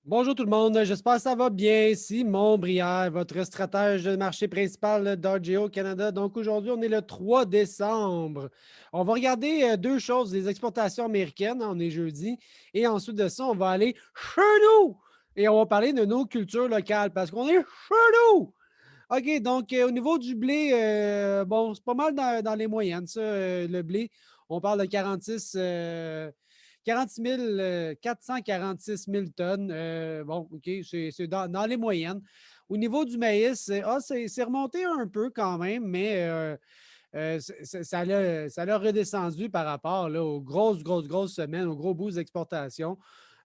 Bonjour tout le monde, j'espère que ça va bien. Simon Brière, votre stratège de marché principal d'Argeo Canada. Donc aujourd'hui, on est le 3 décembre. On va regarder deux choses, les exportations américaines, on est jeudi, et ensuite de ça, on va aller chez nous et on va parler de nos cultures locales parce qu'on est chez nous. OK, donc au niveau du blé, bon, c'est pas mal dans les moyennes, ça, le blé. On parle de 46 446 000 tonnes. Bon, OK, c'est dans les moyennes. Au niveau du maïs, c'est remonté un peu quand même, mais ça l'a redescendu par rapport là, aux grosses semaines, aux gros boosts d'exportation.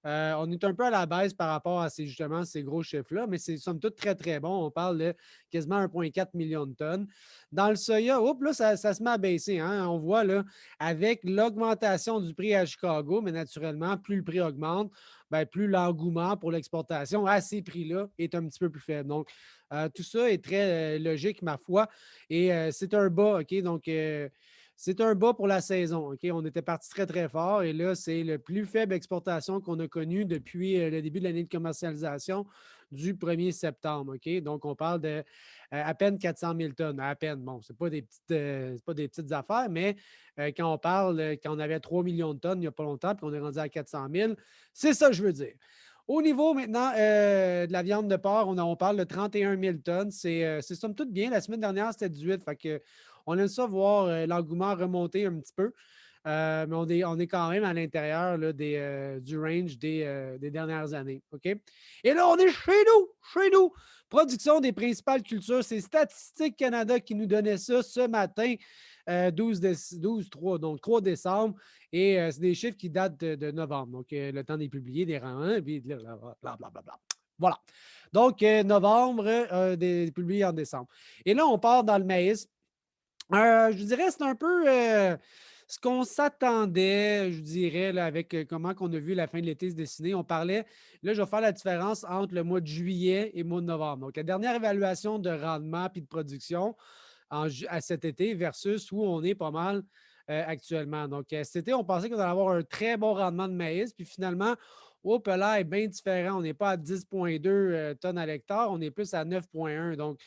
On est un peu à la baisse par rapport à justement ces gros chiffres-là, mais c'est somme toute très, très bon. On parle de quasiment 1,4 million de tonnes. Dans le soya, là, ça se met à baisser. Hein? On voit là, avec l'augmentation du prix à Chicago, mais naturellement, plus le prix augmente, ben, plus l'engouement pour l'exportation à ces prix-là est un petit peu plus faible. Donc, tout ça est très logique, ma foi. Et c'est un bas, OK? Donc, c'est un bas pour la saison. OK? On était parti très, très fort et là, c'est le plus faible exportation qu'on a connu depuis le début de l'année de commercialisation du 1er septembre. OK? Donc, on parle de à peine 400 000 tonnes. À peine. Bon, ce n'est pas des petites affaires, mais quand on parle, quand on avait 3 millions de tonnes il n'y a pas longtemps, puis on est rendu à 400 000, c'est ça que je veux dire. Au niveau maintenant de la viande de porc, on parle de 31 000 tonnes. C'est somme toute bien. La semaine dernière, c'était 18. Fait que, on aime ça voir l'engouement remonter un petit peu. Mais on est quand même à l'intérieur là, du range des dernières années. OK? Et là, on est chez nous. Production des principales cultures. C'est Statistique Canada qui nous donnait ça ce matin, 3, donc 3 décembre. Et c'est des chiffres qui datent de novembre. Donc, le temps des publiés, des rangs 1, puis blablabla. Voilà. Donc, novembre, publié en décembre. Et là, on part dans le maïs. Je dirais, c'est un peu ce qu'on s'attendait, je dirais, là, avec comment on a vu la fin de l'été se dessiner. On parlait, là, je vais faire la différence entre le mois de juillet et le mois de novembre. Donc, la dernière évaluation de rendement puis de production à cet été versus où on est pas mal actuellement. Donc, cet été, on pensait qu'on allait avoir un très bon rendement de maïs, puis finalement, là est bien différent. On n'est pas à 10,2 tonnes à l'hectare, on est plus à 9,1. Donc,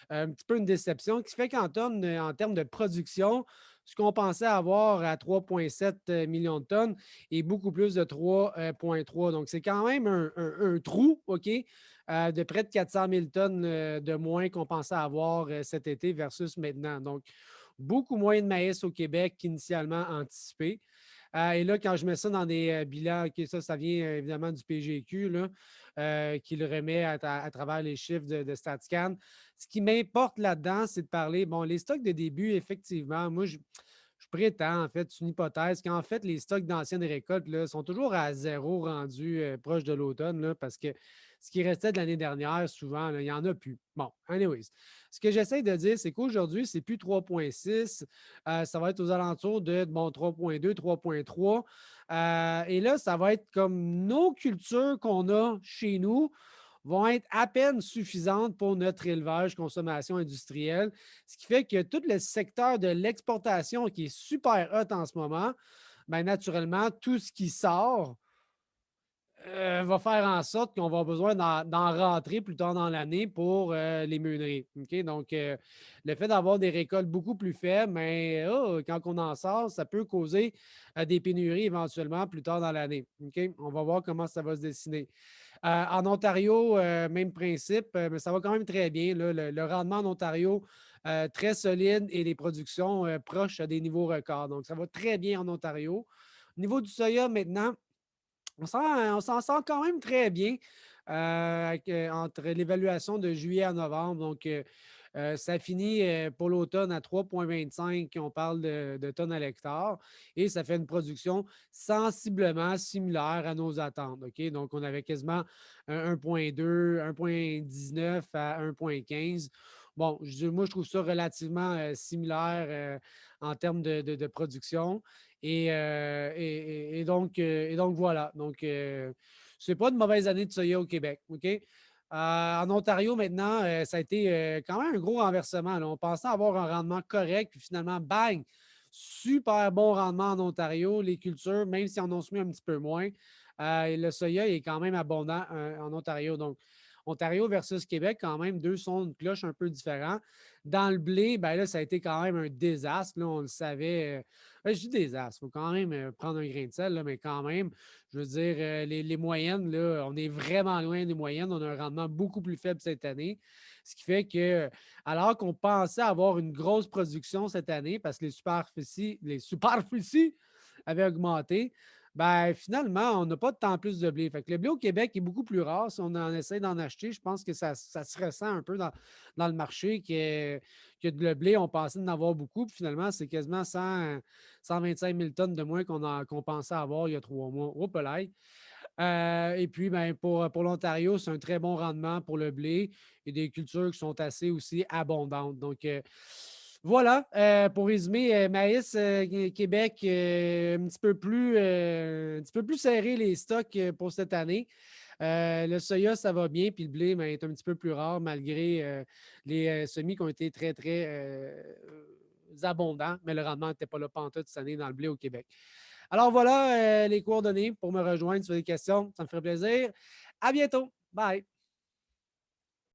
un petit peu une déception, qui fait en termes de production, ce qu'on pensait avoir à 3,7 millions de tonnes est beaucoup plus de 3,3. Donc, c'est quand même un trou, OK, de près de 400 000 tonnes de moins qu'on pensait avoir cet été versus maintenant. Donc, beaucoup moins de maïs au Québec qu'initialement anticipé. Et là, quand je mets ça dans des bilans, OK, ça vient évidemment du PGQ, là, qui le remet à travers les chiffres de StatsCan. Ce qui m'importe là-dedans, c'est de parler, bon, les stocks de début, effectivement, moi, je prétends, en fait, c'est une hypothèse, qu'en fait, les stocks d'anciennes récoltes là, sont toujours à zéro rendus proche de l'automne, là, parce que ce qui restait de l'année dernière, souvent, là, il n'y en a plus. Bon, anyways. Ce que j'essaie de dire, c'est qu'aujourd'hui, c'est plus 3,6. Ça va être aux alentours de bon, 3,2, 3,3. Et là, ça va être comme nos cultures qu'on a chez nous vont être à peine suffisantes pour notre élevage, consommation industrielle, ce qui fait que tout le secteur de l'exportation qui est super hot en ce moment, bien, naturellement, tout ce qui sort va faire en sorte qu'on va avoir besoin d'en rentrer plus tard dans l'année pour les meuneries. OK? Donc, le fait d'avoir des récoltes beaucoup plus faibles, mais quand on en sort, ça peut causer des pénuries éventuellement plus tard dans l'année. OK? On va voir comment ça va se dessiner. En Ontario, même principe, mais ça va quand même très bien. Là. Le rendement en Ontario, très solide et les productions proches à des niveaux records. Donc, ça va très bien en Ontario. Au niveau du soya, maintenant, on s'en sort quand même très bien entre l'évaluation de juillet à novembre. Donc, ça finit pour l'automne à 3,25. On parle de tonnes à l'hectare et ça fait une production sensiblement similaire à nos attentes. OK? Donc, on avait quasiment 1,2, 1,19 à 1,15. Bon, moi, je trouve ça relativement similaire en termes de production. Et donc, voilà. Donc, c'est pas une mauvaise année de soya au Québec. OK? En Ontario, maintenant, ça a été quand même un gros renversement. Là. On pensait avoir un rendement correct, puis finalement, bang! Super bon rendement en Ontario. Les cultures, même si on en soumis un petit peu moins, Et le soya est quand même abondant en Ontario. Donc, Ontario versus Québec, quand même, deux sons de cloche un peu différents. Dans le blé, ben là, ça a été quand même un désastre. Là, on le savait. Je dis désastre, il faut quand même prendre un grain de sel, là, mais quand même, je veux dire, les moyennes, là, on est vraiment loin des moyennes. On a un rendement beaucoup plus faible cette année. Ce qui fait que, alors qu'on pensait avoir une grosse production cette année, parce que les superficies avaient augmenté, ben, finalement, on n'a pas de tant plus de blé. Fait que le blé au Québec est beaucoup plus rare. Si on en essaie d'en acheter, je pense que ça se ressent un peu dans le marché que le blé, on pensait d'en avoir beaucoup. Puis finalement, c'est quasiment 125 000 tonnes de moins qu'on pensait avoir il y a 3 mois. Au polaille. Et puis, ben, pour l'Ontario, c'est un très bon rendement pour le blé et des cultures qui sont assez aussi abondantes. Donc, voilà, pour résumer, maïs, Québec, un petit peu plus serré les stocks pour cette année. Le soya, ça va bien, puis le blé ben, est un petit peu plus rare malgré les semis qui ont été très, très abondants, mais le rendement n'était pas là pantoute cette année dans le blé au Québec. Alors voilà les coordonnées pour me rejoindre sur les questions. Ça me ferait plaisir. À bientôt. Bye.